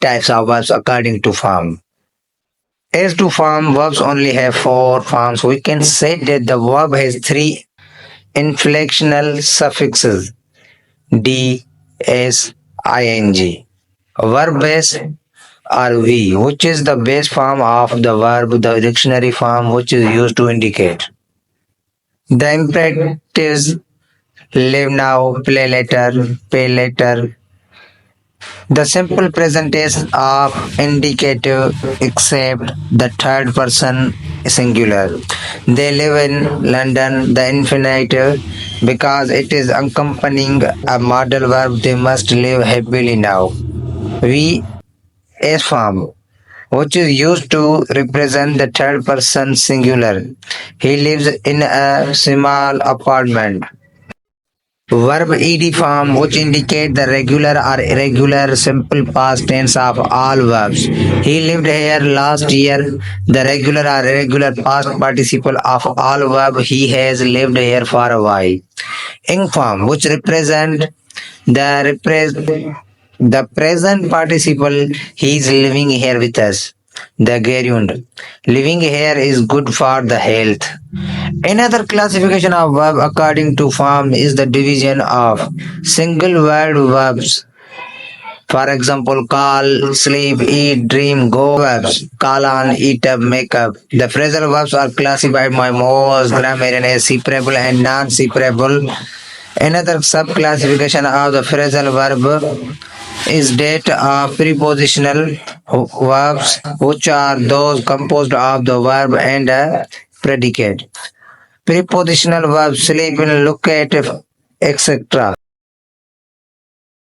types of verbs according to form. As to form, verbs only have four forms. We can say that the verb has three inflectional suffixes d, s, ing. Verb base or v, which is the base form of the verb, the dictionary form which is used to indicate. The imperatives live now, play later, pay later. The simple present tense of indicative except the third person singular. They live in London, the infinitive, because it is accompanying a modal verb, they must live happily now. We S form, which is used to represent the third person singular. He lives in a small apartment. Verb ed form, which indicate the regular or irregular simple past tense of all verbs. He lived here last year. The regular or irregular past participle of all verb. He has lived here for a while. Ing form, which represent the present participle. He is living here with us. The gerund. Living here is good for the health. Another classification of verb according to form is the division of single word verbs. For example, call, sleep, eat, dream, go verbs. Call on, eat up, make up. The phrasal verbs are classified by Morse grammarian as separable and non-separable. Another sub-classification of the phrasal verb is that of prepositional verbs, which are those composed of the verb and a predicate. Prepositional verbs sleep in, look at, etc.